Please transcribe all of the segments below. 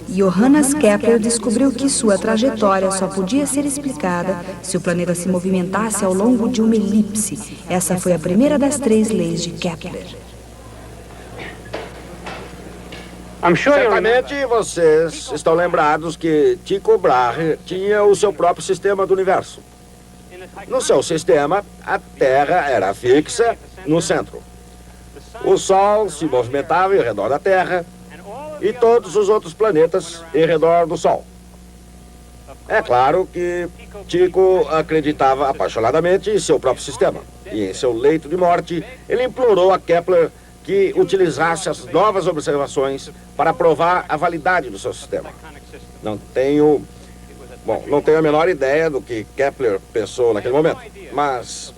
Johannes Kepler descobriu que sua trajetória só podia ser explicada se o planeta se movimentasse ao longo de uma elipse. Essa foi a primeira das 3 leis de Kepler. Certamente vocês estão lembrados que Tycho Brahe tinha o seu próprio sistema do universo. No seu sistema, a Terra era fixa no centro. O Sol se movimentava em redor da Terra e todos os outros planetas em redor do Sol. É claro que Tycho acreditava apaixonadamente em seu próprio sistema. E em seu leito de morte, ele implorou a Kepler que utilizasse as novas observações para provar a validade do seu sistema. Não tenho a menor ideia do que Kepler pensou naquele momento, mas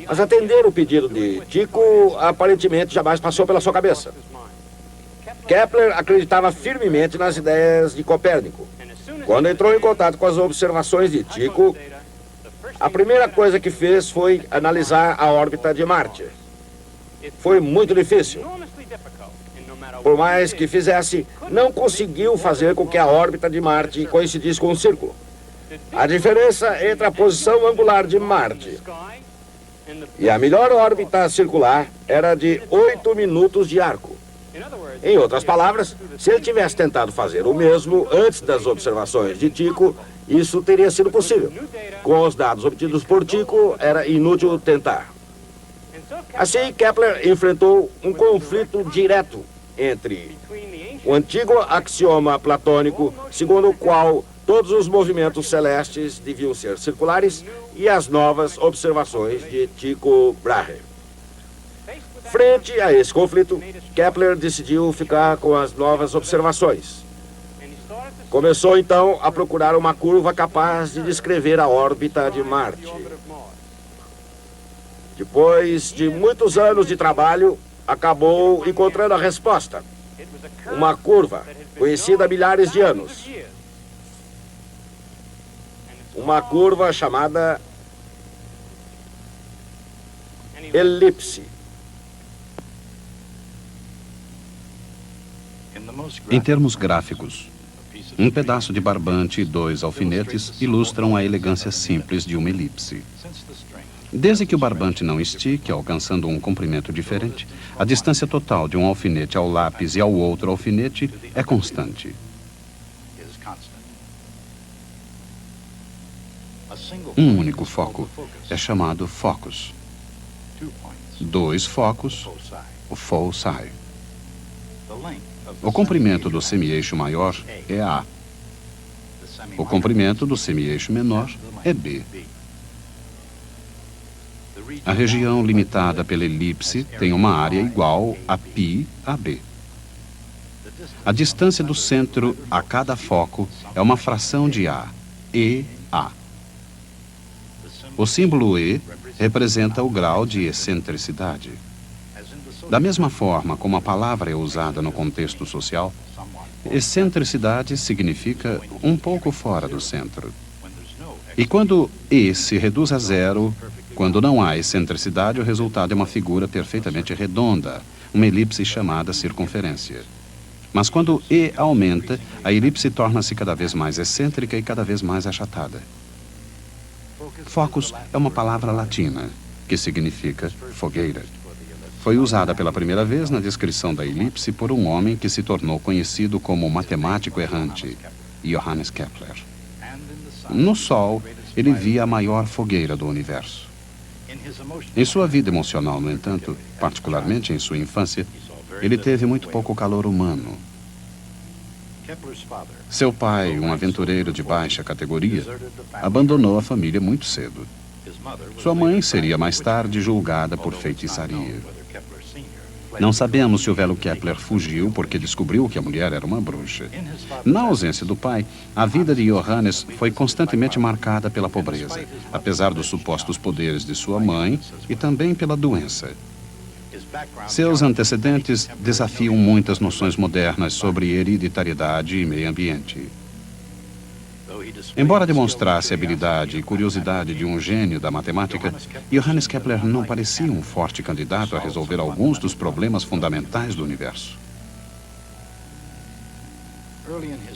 atender o pedido de Tycho aparentemente jamais passou pela sua cabeça. Kepler acreditava firmemente nas ideias de Copérnico. Quando entrou em contato com as observações de Tycho, a primeira coisa que fez foi analisar a órbita de Marte. Foi muito difícil. Por mais que fizesse, não conseguiu fazer com que a órbita de Marte coincidisse com um círculo. A diferença entre a posição angular de Marte e a melhor órbita circular era de 8 minutos de arco. Em outras palavras, se ele tivesse tentado fazer o mesmo antes das observações de Tycho, isso teria sido possível. Com os dados obtidos por Tycho, era inútil tentar. Assim, Kepler enfrentou um conflito direto entre o antigo axioma platônico, segundo o qual todos os movimentos celestes deviam ser circulares, e as novas observações de Tycho Brahe. Frente a esse conflito, Kepler decidiu ficar com as novas observações. Começou então a procurar uma curva capaz de descrever a órbita de Marte. Depois de muitos anos de trabalho, acabou encontrando a resposta. Uma curva conhecida há milhares de anos. Uma curva chamada elipse. Em termos gráficos, um pedaço de barbante e 2 alfinetes ilustram a elegância simples de uma elipse. Desde que o barbante não estique, alcançando um comprimento diferente, a distância total de um alfinete ao lápis e ao outro alfinete é constante. Um único foco é chamado focus. 2 focos, o foci. O comprimento do semi-eixo maior é A. O comprimento do semi-eixo menor é B. A região limitada pela elipse tem uma área igual a π a B. A distância do centro a cada foco é uma fração de A, EA. O símbolo E representa o grau de excentricidade. Da mesma forma como a palavra é usada no contexto social, excentricidade significa um pouco fora do centro. E quando E se reduz a zero, quando não há excentricidade, o resultado é uma figura perfeitamente redonda, uma elipse chamada circunferência. Mas quando E aumenta, a elipse torna-se cada vez mais excêntrica e cada vez mais achatada. Focus é uma palavra latina, que significa fogueira. Foi usada pela primeira vez na descrição da elipse por um homem que se tornou conhecido como matemático errante, Johannes Kepler. No Sol, ele via a maior fogueira do universo. Em sua vida emocional, no entanto, particularmente em sua infância, ele teve muito pouco calor humano. Seu pai, um aventureiro de baixa categoria, abandonou a família muito cedo. Sua mãe seria mais tarde julgada por feitiçaria. Não sabemos se o velho Kepler fugiu porque descobriu que a mulher era uma bruxa. Na ausência do pai, a vida de Johannes foi constantemente marcada pela pobreza, apesar dos supostos poderes de sua mãe e também pela doença. Seus antecedentes desafiam muitas noções modernas sobre hereditariedade e meio ambiente. Embora demonstrasse habilidade e curiosidade de um gênio da matemática, Johannes Kepler não parecia um forte candidato a resolver alguns dos problemas fundamentais do universo.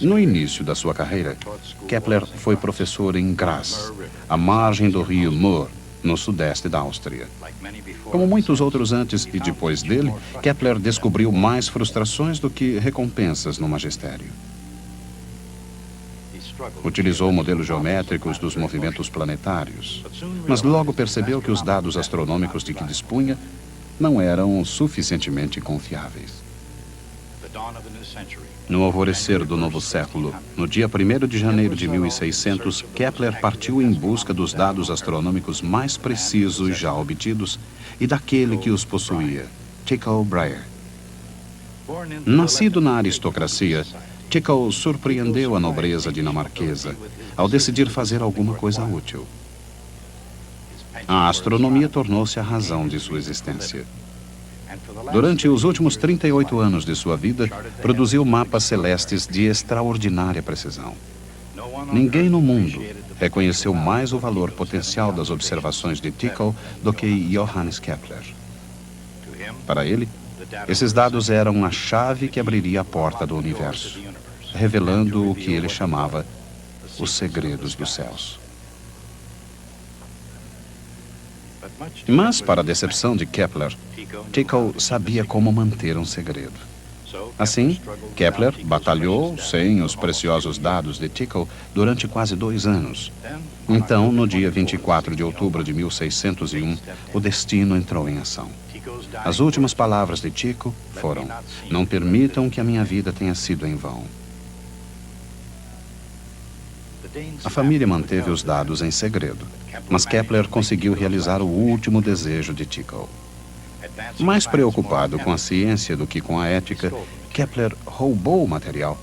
No início da sua carreira, Kepler foi professor em Graz, à margem do rio Mur, no sudeste da Áustria. Como muitos outros antes e depois dele, Kepler descobriu mais frustrações do que recompensas no magistério. Utilizou modelos geométricos dos movimentos planetários, mas logo percebeu que os dados astronômicos de que dispunha não eram suficientemente confiáveis. No alvorecer do novo século, no dia 1º de janeiro de 1600, Kepler partiu em busca dos dados astronômicos mais precisos já obtidos e daquele que os possuía, Tycho Brahe. Nascido na aristocracia, Tycho surpreendeu a nobreza dinamarquesa ao decidir fazer alguma coisa útil. A astronomia tornou-se a razão de sua existência. Durante os últimos 38 anos de sua vida, produziu mapas celestes de extraordinária precisão. Ninguém no mundo reconheceu mais o valor potencial das observações de Tycho do que Johannes Kepler. Para ele, esses dados eram a chave que abriria a porta do universo, revelando o que ele chamava os segredos dos céus. Mas, para a decepção de Kepler, Tycho sabia como manter um segredo. Assim, Kepler batalhou sem os preciosos dados de Tycho durante quase 2 anos. Então, no dia 24 de outubro de 1601, o destino entrou em ação. As últimas palavras de Tycho foram: "Não permitam que a minha vida tenha sido em vão." A família manteve os dados em segredo, mas Kepler conseguiu realizar o último desejo de Tycho. Mais preocupado com a ciência do que com a ética, Kepler roubou o material.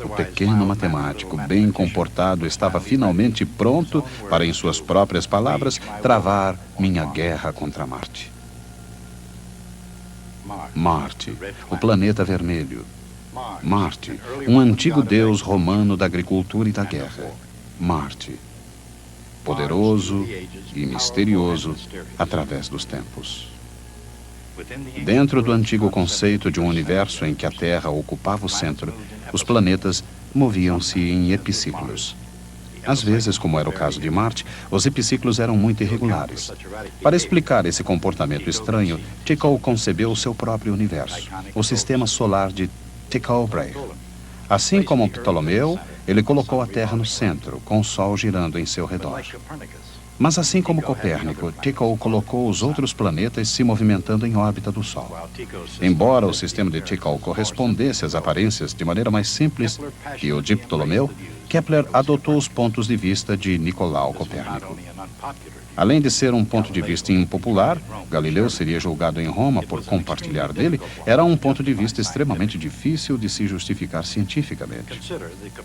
O pequeno matemático, bem comportado, estava finalmente pronto para, em suas próprias palavras, travar minha guerra contra Marte. Marte, o planeta vermelho. Marte, um antigo deus romano da agricultura e da guerra. Marte, poderoso e misterioso através dos tempos. Dentro do antigo conceito de um universo em que a Terra ocupava o centro, os planetas moviam-se em epiciclos. Às vezes, como era o caso de Marte, os epiciclos eram muito irregulares. Para explicar esse comportamento estranho, Tycho concebeu o seu próprio universo, o sistema solar de Tycho Brahe. Assim como Ptolomeu, ele colocou a Terra no centro, com o Sol girando em seu redor. Mas assim como Copérnico, Tycho colocou os outros planetas se movimentando em órbita do Sol. Embora o sistema de Tycho correspondesse às aparências de maneira mais simples que o de Ptolomeu, Kepler adotou os pontos de vista de Nicolau Copérnico. Além de ser um ponto de vista impopular, Galileu seria julgado em Roma por compartilhar dele, era um ponto de vista extremamente difícil de se justificar cientificamente.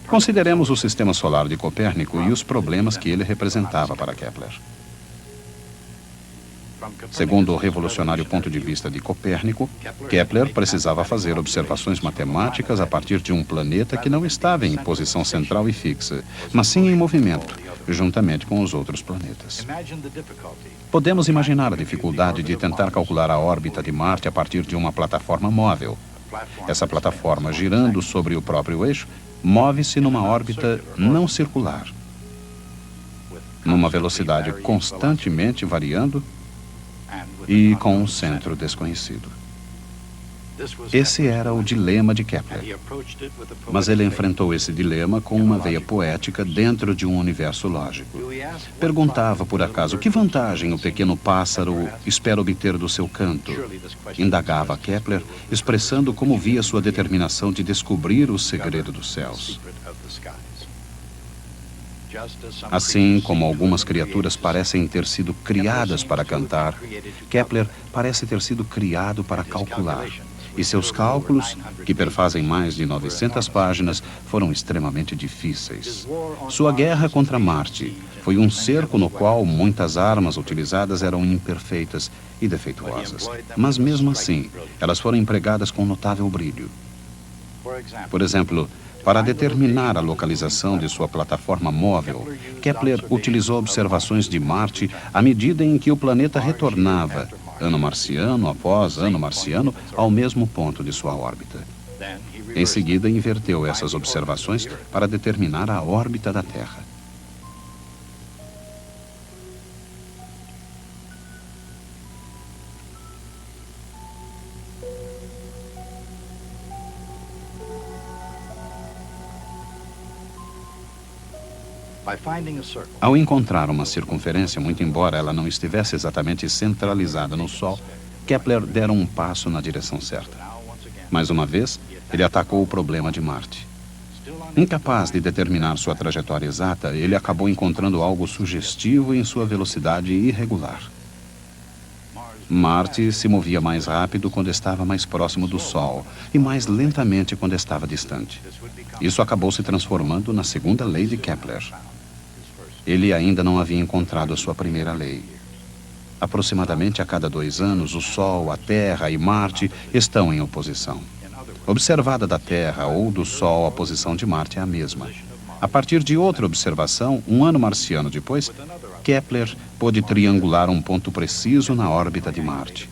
Consideremos o sistema solar de Copérnico e os problemas que ele representava para Kepler. Segundo o revolucionário ponto de vista de Copérnico, Kepler precisava fazer observações matemáticas a partir de um planeta que não estava em posição central e fixa, mas sim em movimento, juntamente com os outros planetas. Podemos imaginar a dificuldade de tentar calcular a órbita de Marte a partir de uma plataforma móvel. Essa plataforma, girando sobre o próprio eixo, move-se numa órbita não circular, numa velocidade constantemente variando e com um centro desconhecido. Esse era o dilema de Kepler. Mas ele enfrentou esse dilema com uma veia poética dentro de um universo lógico. Perguntava, por acaso, que vantagem o pequeno pássaro espera obter do seu canto. Indagava Kepler, expressando como via sua determinação de descobrir o segredo dos céus. Assim como algumas criaturas parecem ter sido criadas para cantar, Kepler parece ter sido criado para calcular. E seus cálculos, que perfazem mais de 900 páginas, foram extremamente difíceis. Sua guerra contra Marte foi um cerco no qual muitas armas utilizadas eram imperfeitas e defeituosas. Mas mesmo assim, elas foram empregadas com notável brilho. Por exemplo, para determinar a localização de sua plataforma móvel, Kepler utilizou observações de Marte à medida em que o planeta retornava, ano marciano após ano marciano, ao mesmo ponto de sua órbita. Em seguida, inverteu essas observações para determinar a órbita da Terra. Ao encontrar uma circunferência, muito embora ela não estivesse exatamente centralizada no Sol, Kepler dera um passo na direção certa. Mais uma vez, ele atacou o problema de Marte. Incapaz de determinar sua trajetória exata, ele acabou encontrando algo sugestivo em sua velocidade irregular. Marte se movia mais rápido quando estava mais próximo do Sol e mais lentamente quando estava distante. Isso acabou se transformando na segunda lei de Kepler. Ele ainda não havia encontrado a sua primeira lei. Aproximadamente a cada 2 anos, o Sol, a Terra e Marte estão em oposição. Observada da Terra ou do Sol, a posição de Marte é a mesma. A partir de outra observação, 1 ano marciano depois, Kepler pôde triangular um ponto preciso na órbita de Marte.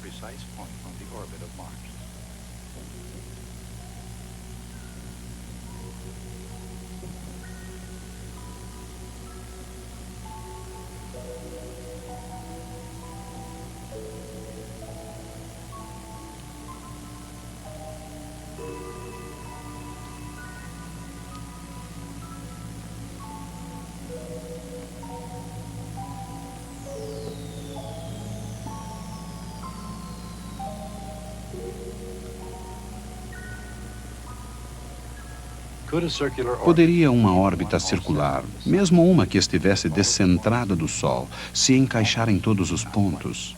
Poderia uma órbita circular, mesmo uma que estivesse descentrada do Sol, se encaixar em todos os pontos?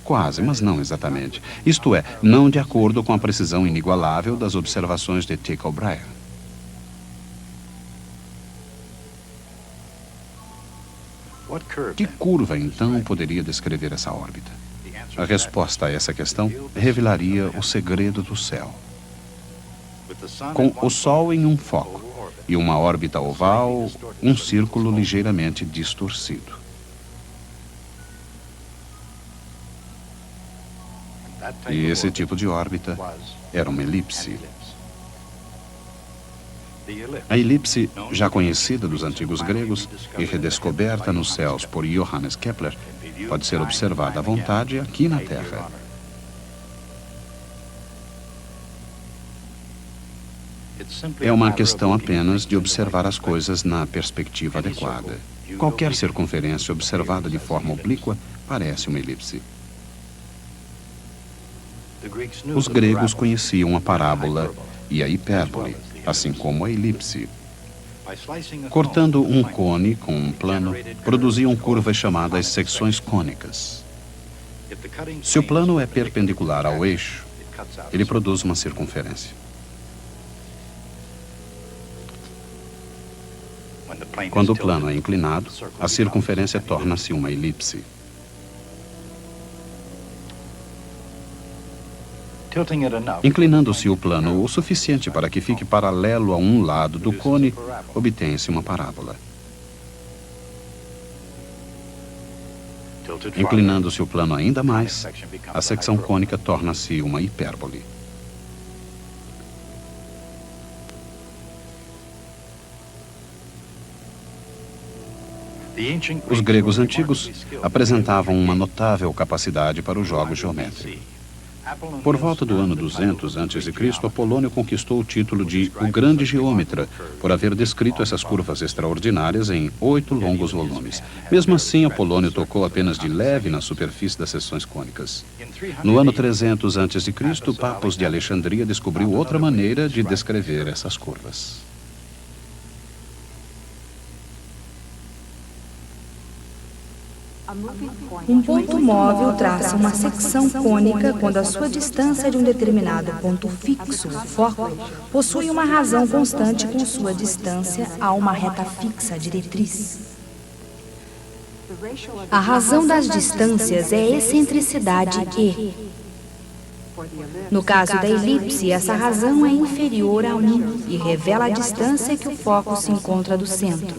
Quase, mas não exatamente. Isto é, não de acordo com a precisão inigualável das observações de Tycho Brahe. Que curva, então, poderia descrever essa órbita? A resposta a essa questão revelaria o segredo do céu. Com o Sol em um foco e uma órbita oval, um círculo ligeiramente distorcido. E esse tipo de órbita era uma elipse. A elipse, já conhecida dos antigos gregos e redescoberta nos céus por Johannes Kepler, pode ser observada à vontade aqui na Terra. É uma questão apenas de observar as coisas na perspectiva adequada. Qualquer circunferência observada de forma oblíqua parece uma elipse. Os gregos conheciam a parábola e a hipérbole, assim como a elipse. Cortando um cone com um plano, produziam curvas chamadas secções cônicas. Se o plano é perpendicular ao eixo, ele produz uma circunferência. Quando o plano é inclinado, a circunferência torna-se uma elipse. Inclinando-se o plano o suficiente para que fique paralelo a um lado do cone, obtém-se uma parábola. Inclinando-se o plano ainda mais, a secção cônica torna-se uma hipérbole. Os gregos antigos apresentavam uma notável capacidade para os jogos geométricos. Por volta do ano 200 a.C., Apolônio conquistou o título de o Grande Geômetra, por haver descrito essas curvas extraordinárias em 8 longos volumes. Mesmo assim, Apolônio tocou apenas de leve na superfície das seções cônicas. No ano 300 a.C., Papos de Alexandria descobriu outra maneira de descrever essas curvas. Um ponto móvel traça uma secção cônica quando a sua distância de um determinado ponto fixo, o foco, possui uma razão constante com sua distância a uma reta fixa, a diretriz. A razão das distâncias é a excentricidade E. No caso da elipse, essa razão é inferior a 1 e revela a distância que o foco se encontra do centro.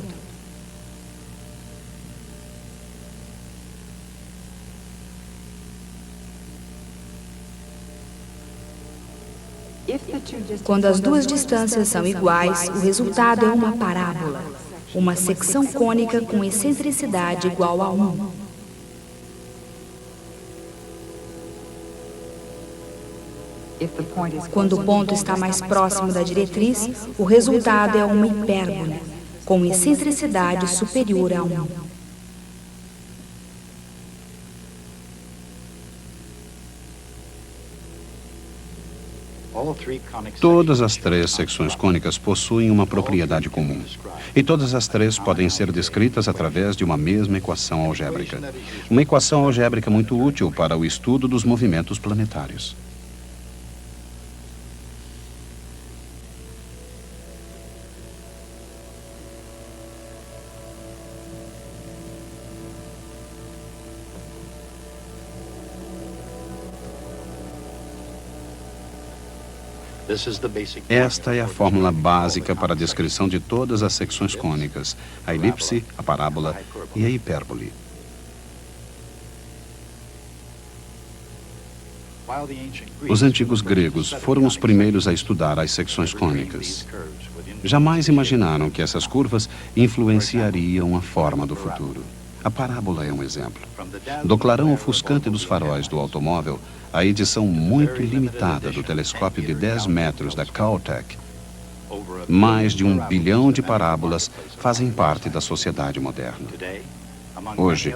Quando as duas distâncias são iguais, o resultado é uma parábola, uma secção cônica com excentricidade igual a 1. Quando o ponto está mais próximo da diretriz, o resultado é uma hipérbole, com excentricidade superior a 1. Todas as três secções cônicas possuem uma propriedade comum. E todas as três podem ser descritas através de uma mesma equação algébrica. Uma equação algébrica muito útil para o estudo dos movimentos planetários. Esta é a fórmula básica para a descrição de todas as secções cônicas, a elipse, a parábola e a hipérbole. Os antigos gregos foram os primeiros a estudar as secções cônicas. Jamais imaginaram que essas curvas influenciariam a forma do futuro. A parábola é um exemplo. Do clarão ofuscante dos faróis do automóvel, a edição muito limitada do telescópio de 10 metros da Caltech, mais de 1 bilhão de parábolas fazem parte da sociedade moderna. Hoje,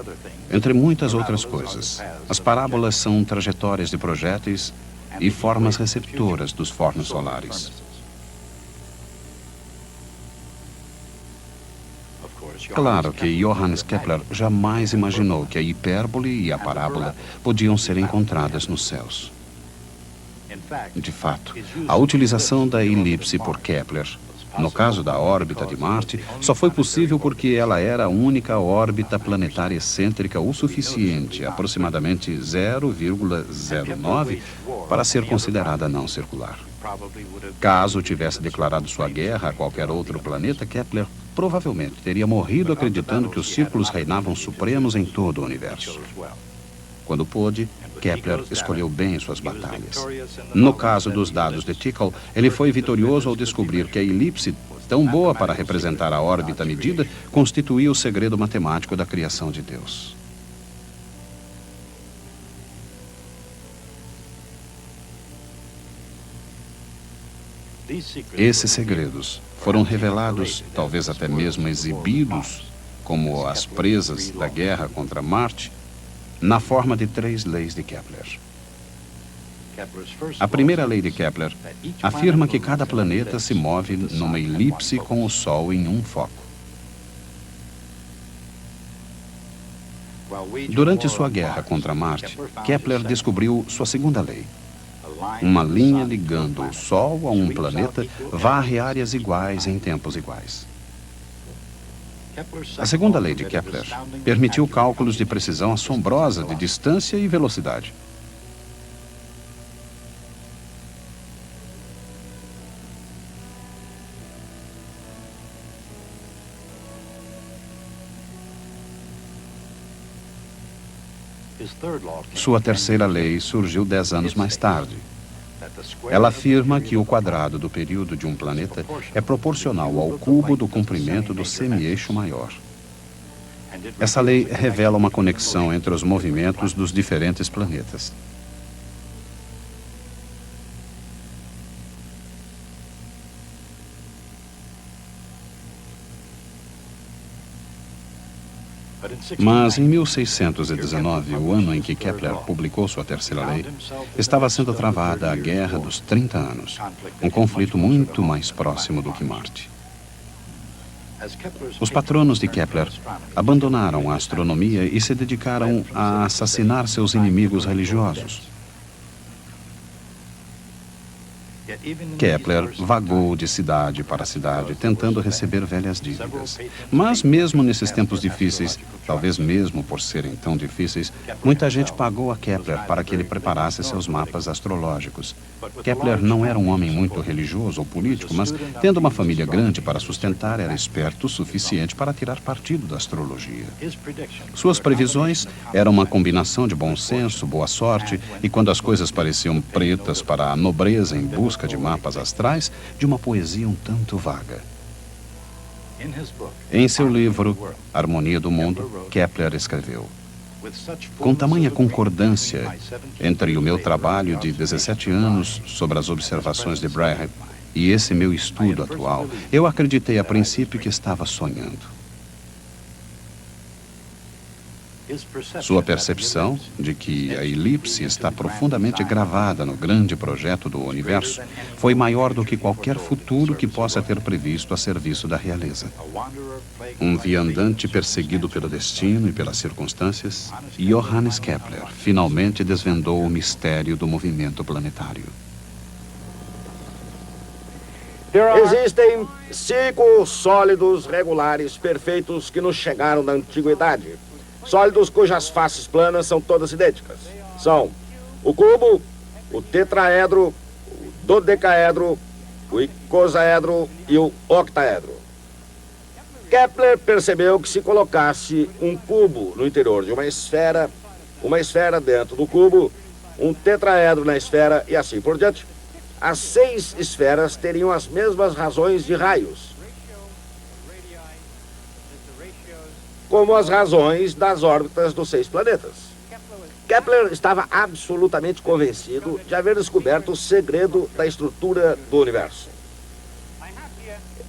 entre muitas outras coisas, as parábolas são trajetórias de projéteis e formas receptoras dos fornos solares. Claro que Johannes Kepler jamais imaginou que a hipérbole e a parábola podiam ser encontradas nos céus. De fato, a utilização da elipse por Kepler, no caso da órbita de Marte, só foi possível porque ela era a única órbita planetária excêntrica o suficiente, aproximadamente 0,09, para ser considerada não circular. Caso tivesse declarado sua guerra a qualquer outro planeta, Kepler provavelmente teria morrido acreditando que os círculos reinavam supremos em todo o universo. Quando pôde, Kepler escolheu bem suas batalhas. No caso dos dados de Tycho, ele foi vitorioso ao descobrir que a elipse, tão boa para representar a órbita medida, constituía o segredo matemático da criação de Deus. Esses segredos foram revelados, talvez até mesmo exibidos, como as presas da guerra contra Marte, na forma de 3 leis de Kepler. A primeira lei de Kepler afirma que cada planeta se move numa elipse com o Sol em um foco. Durante sua guerra contra Marte, Kepler descobriu sua segunda lei. Uma linha ligando o Sol a um planeta varre áreas iguais em tempos iguais. A segunda lei de Kepler permitiu cálculos de precisão assombrosa de distância e velocidade. Sua terceira lei surgiu 10 anos mais tarde. Ela afirma que o quadrado do período de um planeta é proporcional ao cubo do comprimento do semi-eixo maior. Essa lei revela uma conexão entre os movimentos dos diferentes planetas. Mas em 1619, o ano em que Kepler publicou sua terceira lei, estava sendo travada a Guerra dos 30 Anos, um conflito muito mais próximo do que Marte. Os patronos de Kepler abandonaram a astronomia e se dedicaram a assassinar seus inimigos religiosos. Kepler vagou de cidade para cidade, tentando receber velhas dívidas. Mas mesmo nesses tempos difíceis, talvez mesmo por serem tão difíceis, muita gente pagou a Kepler para que ele preparasse seus mapas astrológicos. Kepler não era um homem muito religioso ou político, mas, tendo uma família grande para sustentar, era esperto o suficiente para tirar partido da astrologia. Suas previsões eram uma combinação de bom senso, boa sorte, e quando as coisas pareciam pretas para a nobreza em busca busca de mapas astrais de uma poesia um tanto vaga. Em seu livro, Harmonia do Mundo, Kepler escreveu: com tamanha concordância entre o meu trabalho de 17 anos sobre as observações de Bragg e esse meu estudo atual, eu acreditei a princípio que estava sonhando. Sua percepção de que a elipse está profundamente gravada no grande projeto do universo foi maior do que qualquer futuro que possa ter previsto a serviço da realeza. Um viandante perseguido pelo destino e pelas circunstâncias, Johannes Kepler finalmente desvendou o mistério do movimento planetário. Existem 5 sólidos regulares perfeitos que nos chegaram da antiguidade. Sólidos cujas faces planas são todas idênticas. São o cubo, o tetraedro, o dodecaedro, o icosaedro e o octaedro. Kepler percebeu que se colocasse um cubo no interior de uma esfera dentro do cubo, um tetraedro na esfera e assim por diante, as 6 esferas teriam as mesmas razões de raios, como as razões das órbitas dos 6 planetas. Kepler estava absolutamente convencido de haver descoberto o segredo da estrutura do universo.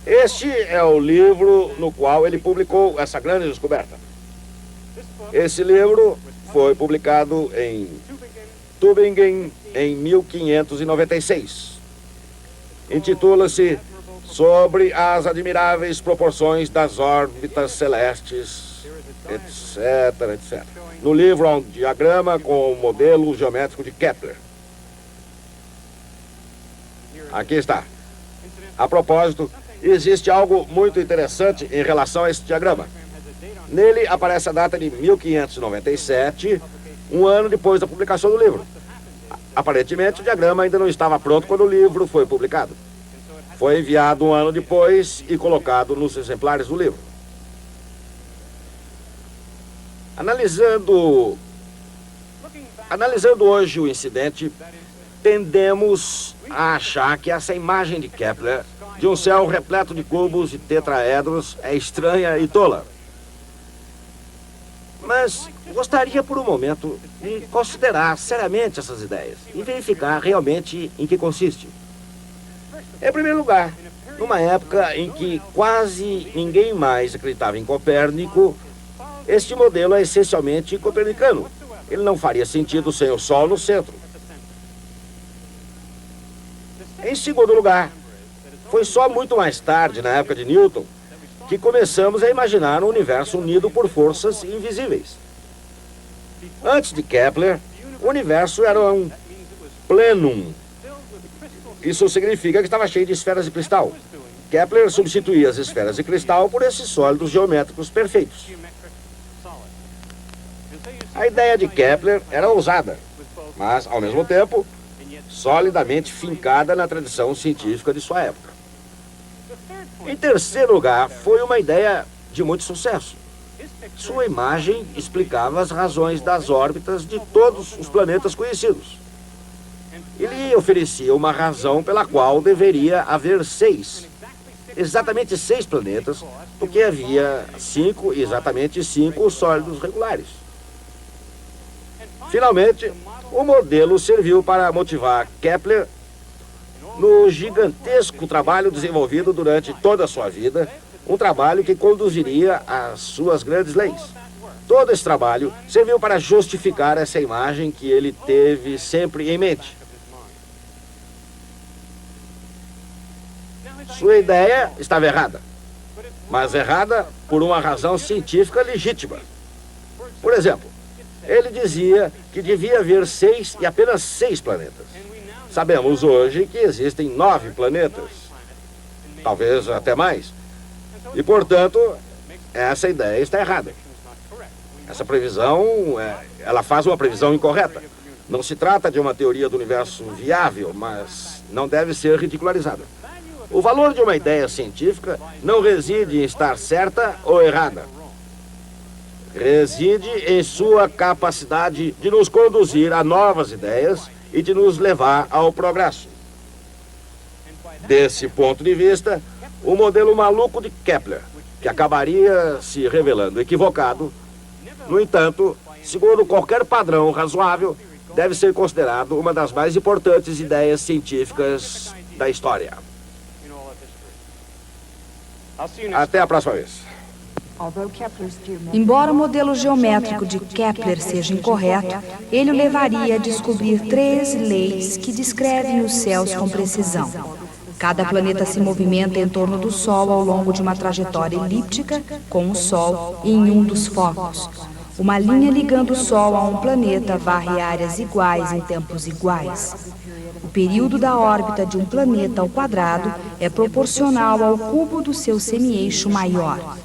Este é o livro no qual ele publicou essa grande descoberta. Esse livro foi publicado em Tübingen em 1596. Intitula-se Sobre as admiráveis proporções das órbitas celestes, etc, etc. No livro há um diagrama com o modelo geométrico de Kepler. Aqui está. A propósito, existe algo muito interessante em relação a esse diagrama. Nele aparece a data de 1597, um ano depois da publicação do livro. Aparentemente, o diagrama ainda não estava pronto quando o livro foi publicado. Foi enviado um ano depois e colocado nos exemplares do livro. Analisando hoje o incidente, tendemos a achar que essa imagem de Kepler, de um céu repleto de cubos e tetraedros, é estranha e tola. Mas gostaria por um momento de considerar seriamente essas ideias e verificar realmente em que consiste. Em primeiro lugar, numa época em que quase ninguém mais acreditava em Copérnico, este modelo é essencialmente copernicano. Ele não faria sentido sem o Sol no centro. Em segundo lugar, foi só muito mais tarde, na época de Newton, que começamos a imaginar um universo unido por forças invisíveis. Antes de Kepler, o universo era um plenum. Isso significa que estava cheio de esferas de cristal. Kepler substituía as esferas de cristal por esses sólidos geométricos perfeitos. A ideia de Kepler era ousada, mas, ao mesmo tempo, solidamente fincada na tradição científica de sua época. Em terceiro lugar, foi uma ideia de muito sucesso. Sua imagem explicava as razões das órbitas de todos os planetas conhecidos. Ele oferecia uma razão pela qual deveria haver 6, exatamente 6 planetas, porque havia 5, exatamente 5 sólidos regulares. Finalmente, o modelo serviu para motivar Kepler no gigantesco trabalho desenvolvido durante toda a sua vida, um trabalho que conduziria às suas grandes leis. Todo esse trabalho serviu para justificar essa imagem que ele teve sempre em mente. Sua ideia estava errada, mas errada por uma razão científica legítima. Por exemplo, ele dizia que devia haver 6 e apenas 6 planetas. Sabemos hoje que existem 9 planetas, talvez até mais. E, portanto, essa ideia está errada. Essa previsão, ela faz uma previsão incorreta. Não se trata de uma teoria do universo viável, mas não deve ser ridicularizada. O valor de uma ideia científica não reside em estar certa ou errada. Reside em sua capacidade de nos conduzir a novas ideias e de nos levar ao progresso. Desse ponto de vista, o modelo maluco de Kepler, que acabaria se revelando equivocado, no entanto, segundo qualquer padrão razoável, deve ser considerado uma das mais importantes ideias científicas da história. Até a próxima vez. Embora o modelo geométrico de Kepler seja incorreto, ele o levaria a descobrir 3 leis que descrevem os céus com precisão. Cada planeta se movimenta em torno do Sol ao longo de uma trajetória elíptica, com o Sol em um dos focos. Uma linha ligando o Sol a um planeta varre áreas iguais em tempos iguais. O período da órbita de um planeta ao quadrado é proporcional ao cubo do seu semi-eixo maior.